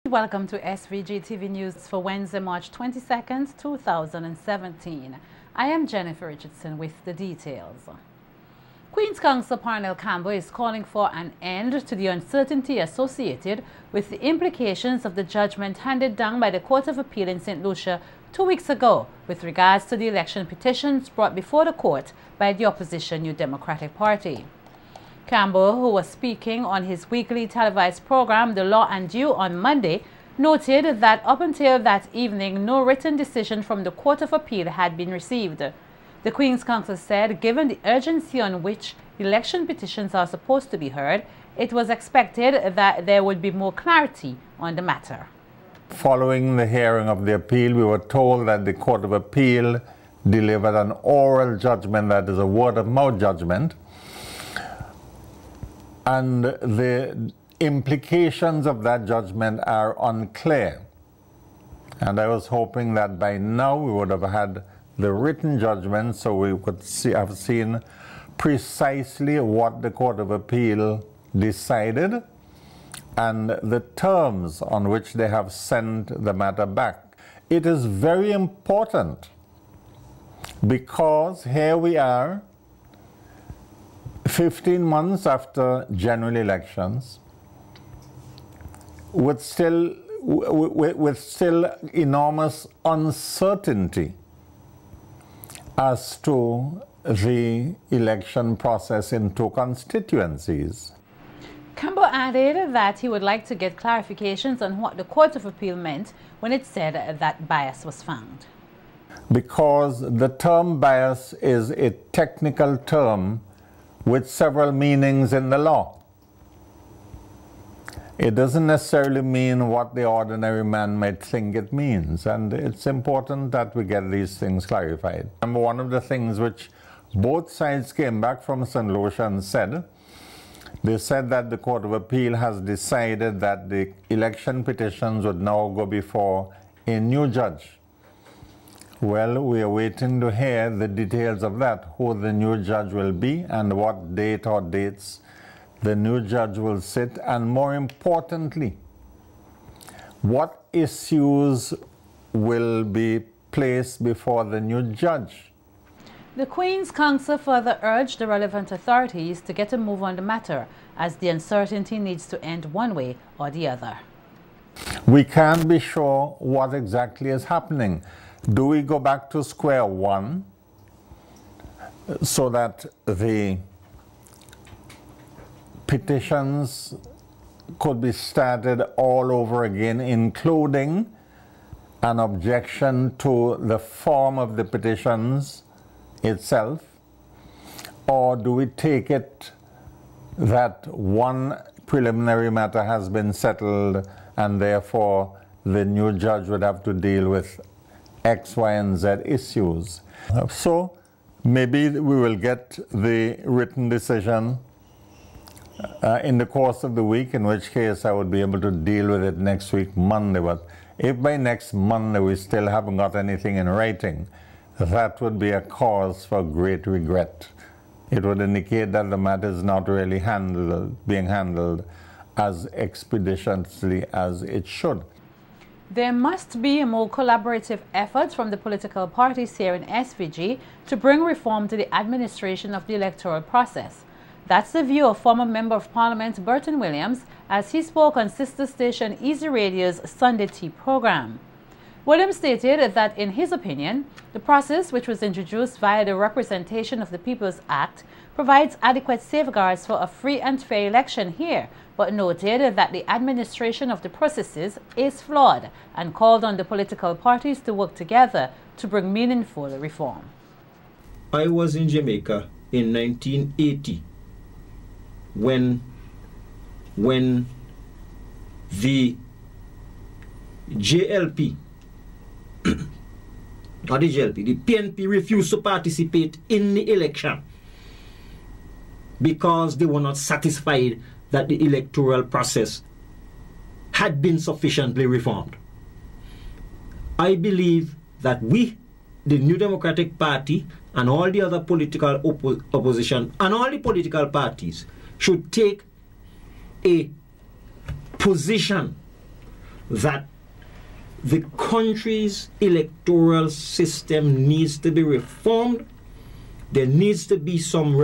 Welcome to SVG-TV News for Wednesday, March 22nd, 2017. I am Jennifer Richardson with the details. Queen's Counsel Parnell Campbell is calling for an end to the uncertainty associated with the implications of the judgment handed down by the Court of Appeal in St. Lucia 2 weeks ago with regards to the election petitions brought before the court by the opposition New Democratic Party. Campbell, who was speaking on his weekly televised program, The Law and You, on Monday, noted that up until that evening, no written decision from the Court of Appeal had been received. The Queen's Counsel said, given the urgency on which election petitions are supposed to be heard, it was expected that there would be more clarity on the matter. Following the hearing of the appeal, we were told that the Court of Appeal delivered an oral judgment that is a word-of-mouth judgment, and the implications of that judgment are unclear. And I was hoping that by now we would have had the written judgment so we could have seen precisely what the Court of Appeal decided and the terms on which they have sent the matter back. It is very important because here we are 15 months after general elections, with still enormous uncertainty as to the election process in two constituencies. Campbell added that he would like to get clarifications on what the Court of Appeal meant when it said that bias was found. Because the term bias is a technical term with several meanings in the law. It doesn't necessarily mean what the ordinary man might think it means, and it's important that we get these things clarified. And one of the things which both sides came back from St. Lucia and said, they said that the Court of Appeal has decided that the election petitions would now go before a new judge. Well, we are waiting to hear the details of that, who the new judge will be and what date or dates the new judge will sit, and more importantly, what issues will be placed before the new judge. The Queen's Counsel further urged the relevant authorities to get a move on the matter, as the uncertainty needs to end one way or the other. We can't be sure what exactly is happening. Do we go back to square one so that the petitions could be started all over again, including an objection to the form of the petitions itself? Or do we take it that one preliminary matter has been settled and therefore the new judge would have to deal with X, Y, and Z issues? So maybe we will get the written decision in the course of the week, in which case I would be able to deal with it next week, Monday. But if by next Monday we still haven't got anything in writing, that would be a cause for great regret. It would indicate that the matter is not really being handled as expeditiously as it should. There must be a more collaborative effort from the political parties here in SVG to bring reform to the administration of the electoral process. That's the view of former Member of Parliament Burton Williams as he spoke on sister station Easy Radio's Sunday Tea program. Williams stated that, in his opinion, the process, which was introduced via the Representation of the People's Act, provides adequate safeguards for a free and fair election here, but noted that the administration of the processes is flawed and called on the political parties to work together to bring meaningful reform. I was in Jamaica in 1980 when the JLP or the JLP, the PNP refused to participate in the election because they were not satisfied that the electoral process had been sufficiently reformed. I believe that we, the New Democratic Party, and all the other political opposition, and all the political parties should take a position that the country's electoral system needs to be reformed. There needs to be some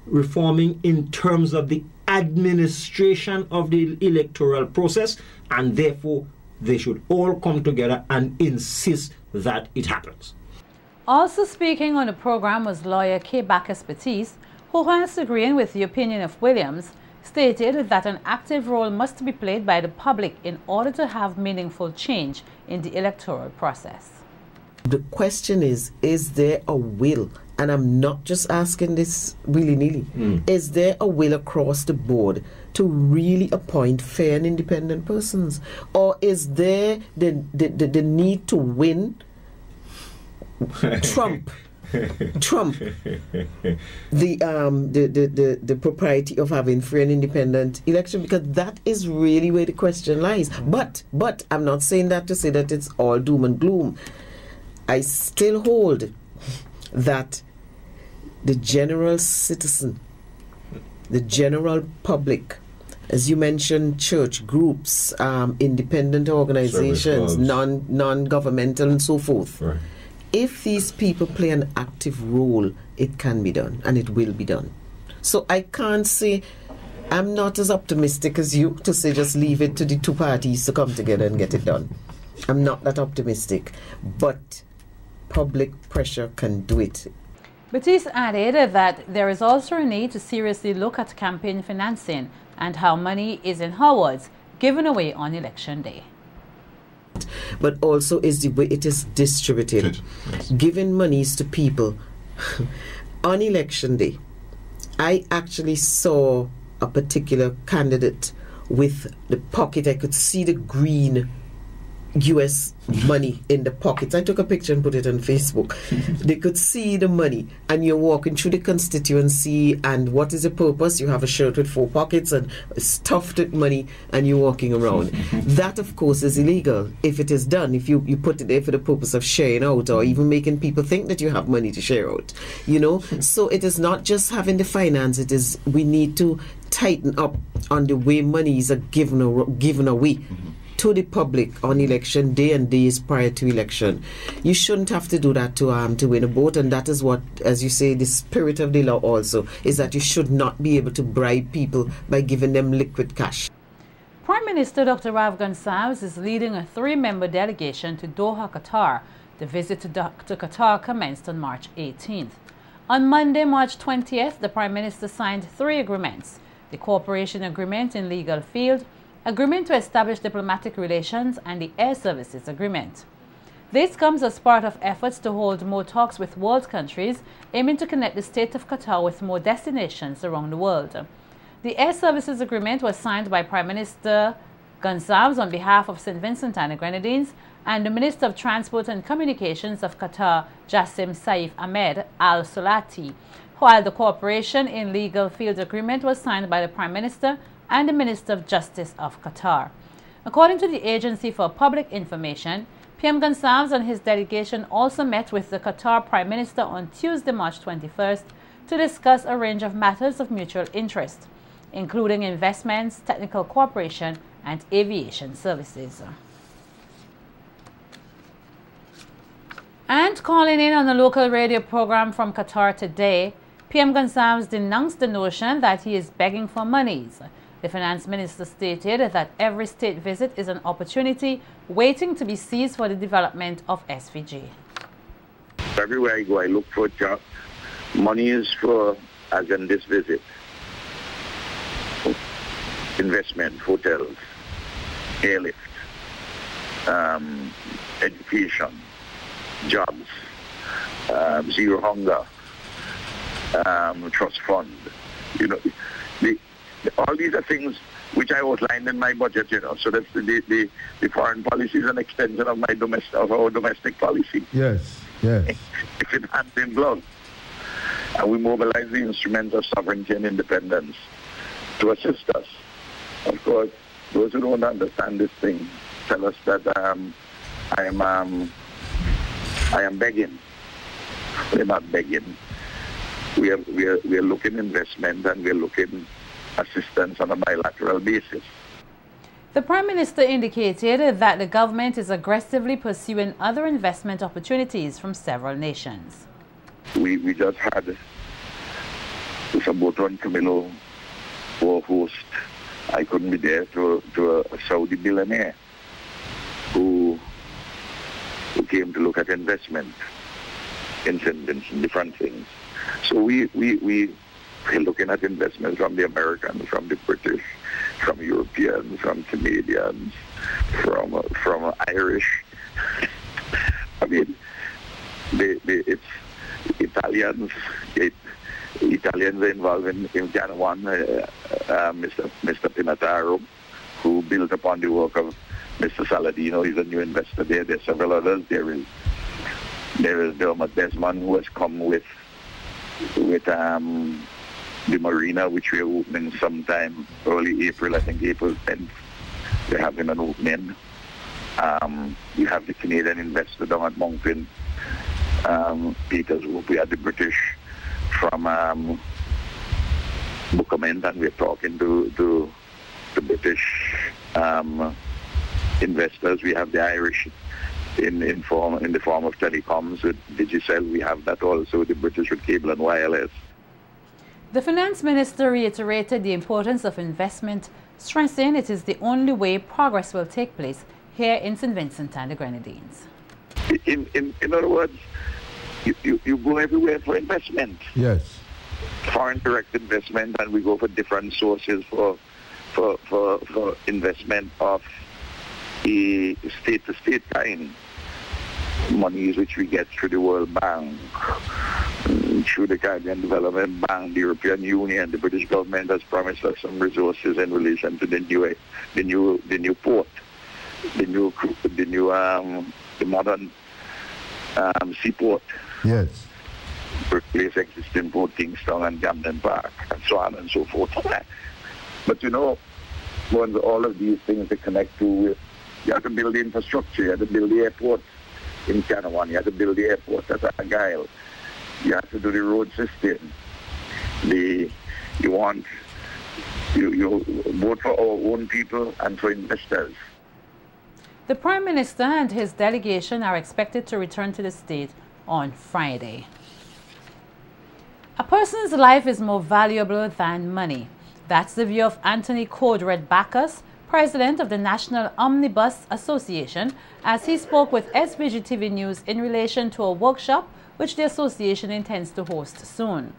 reforming in terms of the administration of the electoral process, and therefore they should all come together and insist that it happens. Also speaking on the program was lawyer K. Bacchus Batiste, who, whilst agreeing with the opinion of Williams, stated that an active role must be played by the public in order to have meaningful change in the electoral process. The question is there a will? And I'm not just asking this willy-nilly. Is there a will across the board to really appoint fair and independent persons? Or is there the need to win Trump the propriety of having free and independent election? Because that is really where the question lies. But I'm not saying that to say that it's all doom and gloom. I still hold that the general citizen, the general public, as you mentioned, church groups, independent organizations, non-governmental and so forth. Right. If these people play an active role, it can be done and it will be done. So I can't say, I'm not as optimistic as you to say just leave it to the two parties to come together and get it done. I'm not that optimistic, but public pressure can do it. Batiste added that there is also a need to seriously look at campaign financing and how money is in Howard's given away on election day. But also is the way it is distributed. Yes. Giving monies to people on election day. I actually saw a particular candidate with the pocket. I could see the green US money in the pockets. I took a picture and put it on Facebook. They could see the money, and you're walking through the constituency, and what is the purpose? You have a shirt with 4 pockets and stuffed with money, and you're walking around. That, of course, is illegal if it is done, if you put it there for the purpose of sharing out, or even making people think that you have money to share out, you know. So it is not just having the finance, it is, we need to tighten up on the way monies are given away to the public on election day and days prior to election. You shouldn't have to do that to win a vote, and that is what, as you say, the spirit of the law also is, that you should not be able to bribe people by giving them liquid cash. Prime Minister Dr. Rav Gonsalves is leading a 3-member delegation to Doha, Qatar. The visit to Qatar commenced on March 18th. On Monday, March 20th, the Prime Minister signed 3 agreements: the Cooperation Agreement in Legal Field, Agreement to Establish Diplomatic Relations, and the Air Services Agreement. This comes as part of efforts to hold more talks with world countries, aiming to connect the state of Qatar with more destinations around the world. The Air Services Agreement was signed by Prime Minister Gonsalves on behalf of St. Vincent and the Grenadines and the Minister of Transport and Communications of Qatar, Jassim Saif Ahmed Al Sulati, while the Cooperation in Legal Field Agreement was signed by the Prime Minister and the Minister of Justice of Qatar. According to the Agency for Public Information, PM Gonsalves and his delegation also met with the Qatar Prime Minister on Tuesday, March 21st, to discuss a range of matters of mutual interest, including investments, technical cooperation, and aviation services. And calling in on a local radio program from Qatar today, PM Gonsalves denounced the notion that he is begging for monies. The finance minister stated that every state visit is an opportunity waiting to be seized for the development of SVG. Everywhere I go, I look for jobs. Money is for, as in this visit, investment, hotels, airlift, education, jobs, zero hunger, trust fund. You know, all these are things which I outlined in my budget. You know, so that's the foreign policy is an extension of our domestic policy. Yes, yes. If it hands in glove, and we mobilize the instruments of sovereignty and independence to assist us. Of course, those who don't understand this thing tell us that I am begging. We're not begging. We are looking investment, and we're looking assistance on a bilateral basis. The Prime Minister indicated that the government is aggressively pursuing other investment opportunities from several nations. We just had the Saboton Camilo war host. I couldn't be there to a Saudi billionaire who came to look at investment in different things. So we're looking at investments from the Americans, from the British, from Europeans, from Canadians, from Irish. I mean, it's Italians. Italians are involved in Canawan. Mr. Pinataro, who built upon the work of Mr. Saladino. He's a new investor there. There's several others. There is Dermot Desmond, who has come with the marina, which we're opening sometime early April, I think April 10th. They're having an opening. You have the Canadian investor down at Moncton, Peters. We had the British from Bucament, and we're talking to the British investors. We have the Irish in the form of telecoms with Digicel. We have that also, the British with cable and wireless. The Finance Minister reiterated the importance of investment, stressing it is the only way progress will take place here in St. Vincent and the Grenadines. In other words, you go everywhere for investment. Yes. Foreign direct investment, and we go for different sources for investment of a state-to-state kind. Monies which we get through the World Bank, through the Caribbean Development Bank, the European Union. The British government has promised us some resources in relation to the new port, the modern seaport. Yes. Replace existing port, Kingston and Camden Park, and so on and so forth. But you know, when all of these things they connect to, you have to build the infrastructure, you have to build the airport in Canawan, you have to build the airport at Argyle, you have to do the road system. You vote for our own people and for investors. The Prime Minister and his delegation are expected to return to the state on Friday. A person's life is more valuable than money. That's the view of Anthony Codred Bacchus, president of the National Omnibus Association, as he spoke with SVGTV News in relation to a workshop which the association intends to host soon.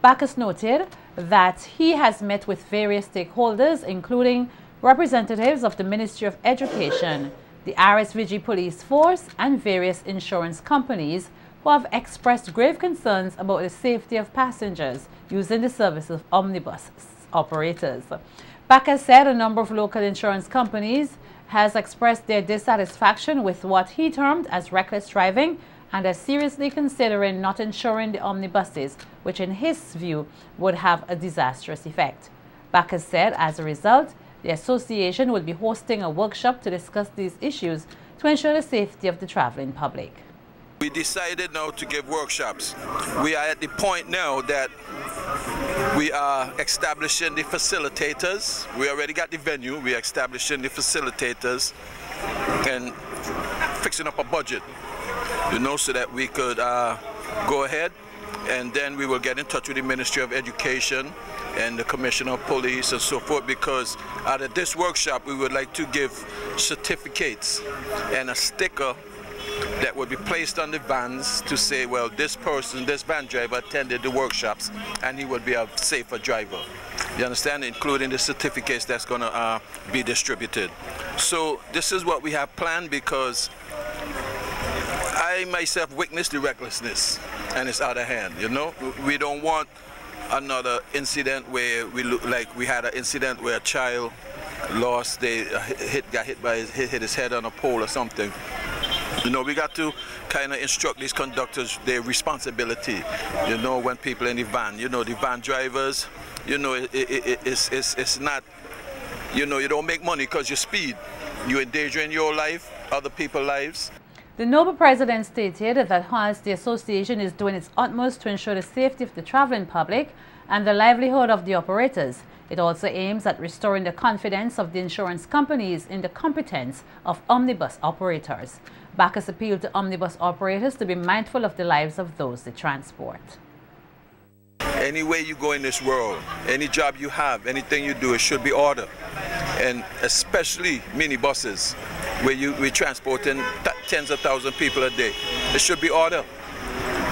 Bacchus noted that he has met with various stakeholders, including representatives of the Ministry of Education, the RSVG Police Force, and various insurance companies who have expressed grave concerns about the safety of passengers using the service of omnibus operators. Bacchus said a number of local insurance companies has expressed their dissatisfaction with what he termed as reckless driving and are seriously considering not insuring the omnibuses, which in his view would have a disastrous effect. Bacchus said as a result, the association will be hosting a workshop to discuss these issues to ensure the safety of the traveling public. We decided now to give workshops. We are at the point now that we are establishing the facilitators. We already got the venue. We are establishing the facilitators and fixing up a budget, you know, so that we could go ahead, and then we will get in touch with the Ministry of Education and the Commissioner of Police and so forth, because out of this workshop we would like to give certificates and a sticker that would be placed on the vans to say, well, this person, this van driver attended the workshops and he would be a safer driver. You understand? Including the certificates that's going to be distributed. So this is what we have planned, because I myself witnessed the recklessness and it's out of hand, you know. We don't want another incident where we look like we had an incident where a child lost, got hit his head on a pole or something. You know, we got to kind of instruct these conductors their responsibility. You know, when people in the van, you know, the van drivers, you know, it's not, you know, you don't make money because you speed. You're endangering your life, other people's lives. The Noble President stated that whilst the association is doing its utmost to ensure the safety of the traveling public and the livelihood of the operators, it also aims at restoring the confidence of the insurance companies in the competence of omnibus operators. Bacchus appealed to omnibus operators to be mindful of the lives of those they transport. Any way you go in this world, any job you have, anything you do, it should be order. And especially minibuses, where we're transporting tens of thousands of people a day. It should be order.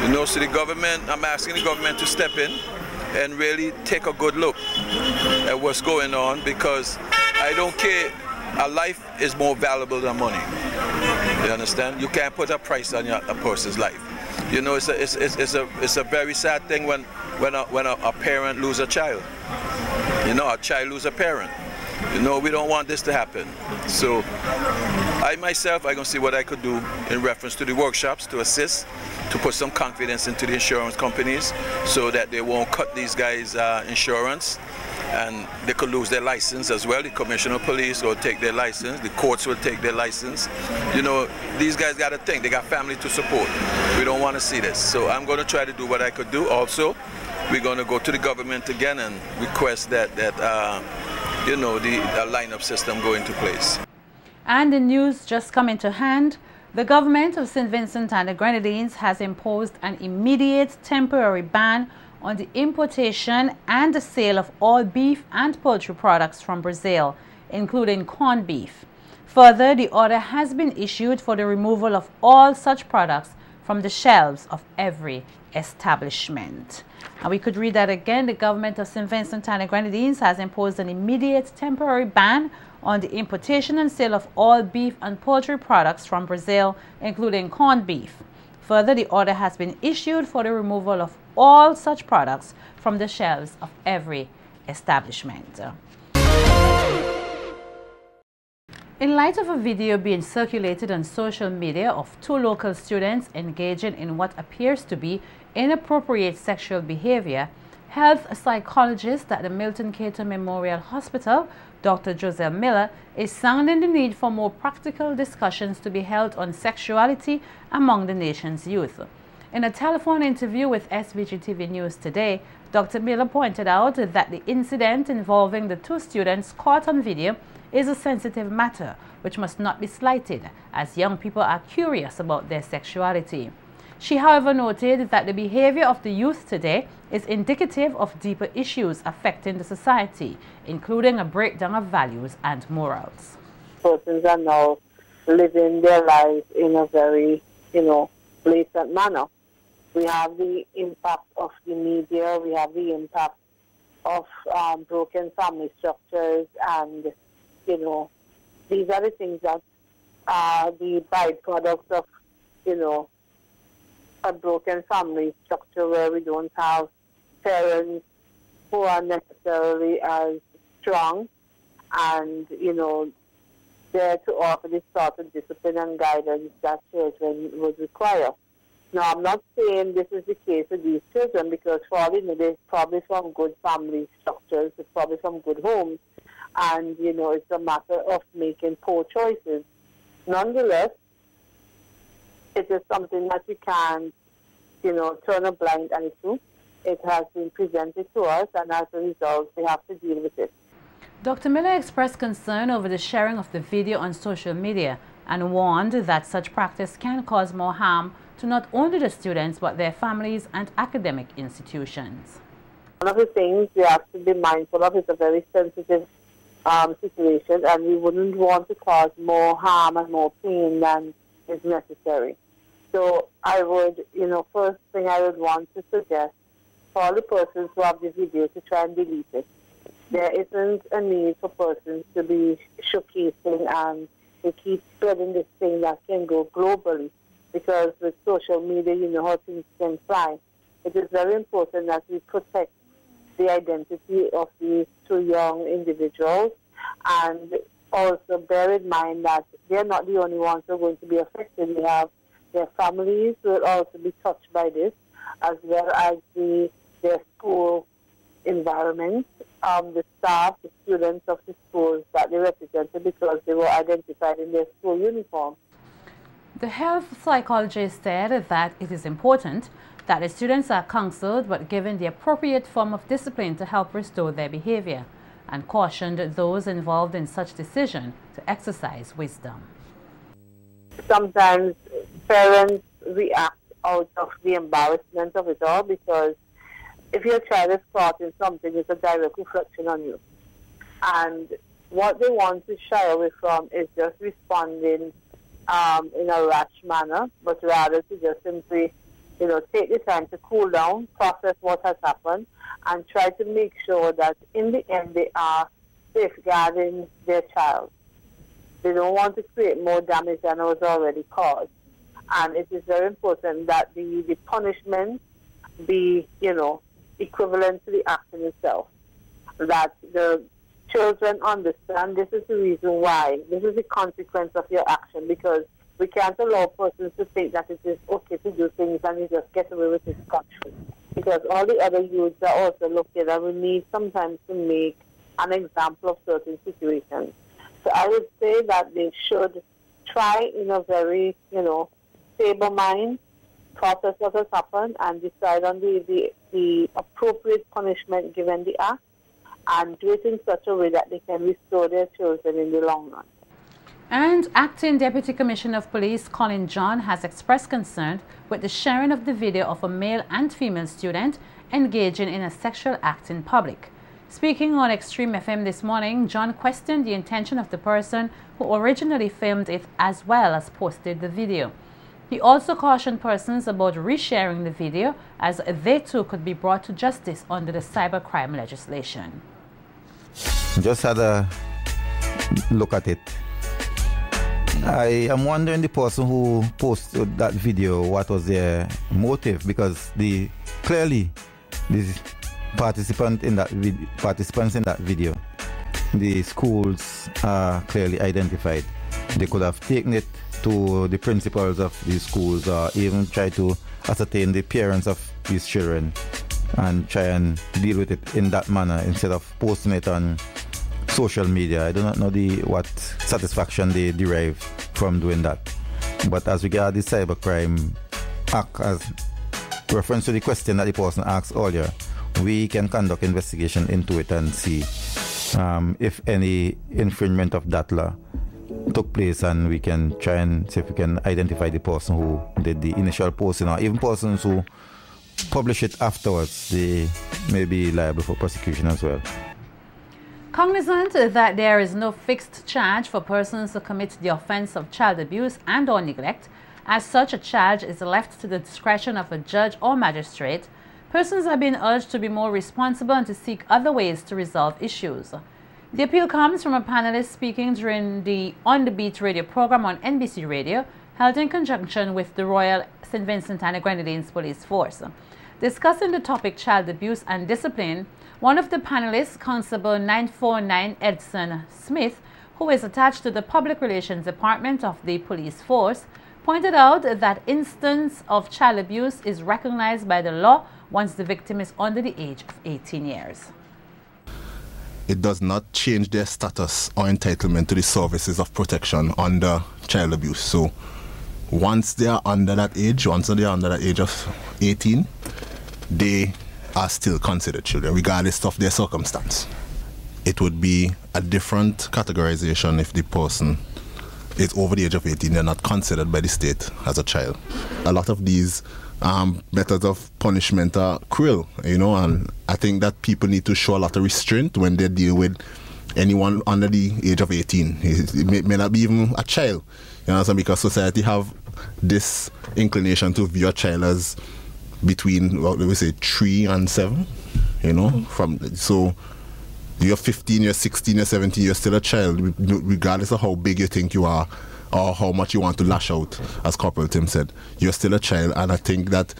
You know, so the government, I'm asking the government to step in and really take a good look at what's going on, because I don't care, a life is more valuable than money. You understand? You can't put a price on a person's life. You know, it's a very sad thing when a parent loses a child. You know, a child loses a parent. You know, we don't want this to happen. So I myself, I'm going to see what I could do in reference to the workshops to assist, to put some confidence into the insurance companies so that they won't cut these guys' insurance, and they could lose their license as well. The commissioner of police will take their license, the courts will take their license. You know, these guys got to think, they got family to support. We don't want to see this. So I'm going to try to do what I could do. Also, we're going to go to the government again and request that you know, the lineup system go into place. And the news just coming to hand, the government of St. Vincent and the Grenadines has imposed an immediate temporary ban on the importation and the sale of all beef and poultry products from Brazil, including corned beef. Further, the order has been issued for the removal of all such products from the shelves of every establishment. And we could read that again. The government of St. Vincent and the Grenadines has imposed an immediate temporary ban on the importation and sale of all beef and poultry products from Brazil, including corned beef. Further, the order has been issued for the removal of all such products from the shelves of every establishment. In light of a video being circulated on social media of two local students engaging in what appears to be inappropriate sexual behavior, health psychologist at the Milton Cato Memorial Hospital, Dr. Joselle Miller, is sounding the need for more practical discussions to be held on sexuality among the nation's youth. In a telephone interview with SVGTV News Today, Dr. Miller pointed out that the incident involving the two students caught on video is a sensitive matter which must not be slighted, as young people are curious about their sexuality. She, however, noted that the behavior of the youth today is indicative of deeper issues affecting the society, including a breakdown of values and morals. Persons are now living their lives in a very, blatant manner. We have the impact of the media, we have the impact of broken family structures, and, these are the things that are the byproducts of, a broken family structure where we don't have parents who are necessarily as strong and, there to offer the sort of discipline and guidance that children would require. Now, I'm not saying this is the case with these children, because for all there's probably some good family structures, there's probably some good homes, and, it's a matter of making poor choices. Nonetheless, it is something that we can't, turn a blind eye to. It has been presented to us, and as a result, we have to deal with it. Dr. Miller expressed concern over the sharing of the video on social media and warned that such practice can cause more harm to not only the students but their families and academic institutions. One of the things we have to be mindful of is a very sensitive situation, and we wouldn't want to cause more harm and more pain than is necessary. So I would, first thing I would want to suggest for all the persons who have the video to try and delete it. There isn't a need for persons to be showcasing and to keep spreading this thing that can go globally, because with social media, how things can fly. It is very important that we protect the identity of these two young individuals, and also bear in mind that they're not the only ones who are going to be affected. We have their families will also be touched by this, as well as their school environment, the staff, the students of the schools that they represented, because they were identified in their school uniform. The health psychologist said that it is important that the students are counseled but given the appropriate form of discipline to help restore their behavior, and cautioned those involved in such decision to exercise wisdom. Sometimes parents react out of the embarrassment of it all, because if your child is caught in something, it's a direct reflection on you. And what they want to shy away from is just responding in a rash manner, but rather to just simply, take the time to cool down, process what has happened, and try to make sure that in the end they are safeguarding their child. They don't want to create more damage than was already caused. And it is very important that the punishment be, equivalent to the action itself. That the children understand this is the reason why, this is the consequence of your action, because we can't allow persons to think that it is okay to do things and you just get away with it scot-free. Because all the other youths are also looking, and we need sometimes to make an example of certain situations. So I would say that they should try in a very, stable mind, process what has happened, and decide on the appropriate punishment given the act, and do it in such a way that they can restore their children in the long run. And Acting Deputy Commissioner of Police Colin John has expressed concern with the sharing of the video of a male and female student engaging in a sexual act in public. Speaking on Extreme FM this morning, John questioned the intention of the person who originally filmed it as well as posted the video. He also cautioned persons about resharing the video, as they too could be brought to justice under the cybercrime legislation. Just had a look at it. I am wondering the person who posted that video, what was their motive, because clearly the participants in that video, the schools are clearly identified. They could have taken it to the principals of these schools, or even try to ascertain the parents of these children and try and deal with it in that manner instead of posting it on social media. I do not know what satisfaction they derive from doing that. But as regards the Cybercrime Act, as reference to the question that the person asked earlier, we can conduct investigation into it and see if any infringement of that law took place, and we can try and see if we can identify the person who did the initial posting, or even persons who publish it afterwards. They may be liable for prosecution as well. Cognizant that there is no fixed charge for persons who commit the offense of child abuse and or neglect, as such a charge is left to the discretion of a judge or magistrate, persons are being urged to be more responsible and to seek other ways to resolve issues. The appeal comes from a panelist speaking during the On the Beat radio program on NBC Radio, held in conjunction with the Royal St. Vincent and the Grenadines Police Force. Discussing the topic child abuse and discipline, one of the panelists, Constable 949 Edson Smith, who is attached to the Public Relations Department of the Police Force, pointed out that instance of child abuse is recognized by the law once the victim is under the age of 18 years. It does not change their status or entitlement to the services of protection under child abuse. So once they are under that age, of 18, they are still considered children, regardless of their circumstance. It would be a different categorization if the person is over the age of 18, they're not considered by the state as a child. A lot of these methods of punishment are cruel, and I think that people need to show a lot of restraint when they deal with anyone under the age of 18. It may not be even a child, because society have this inclination to view a child as between, what do we say, 3 and 7, so you're 15, you're 16, you're 17, you're still a child, regardless of how big you think you are or how much you want to lash out, as Corporal Tim said. You're still a child, and I think that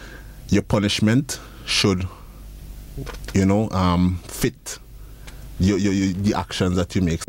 your punishment should, fit the actions that you make.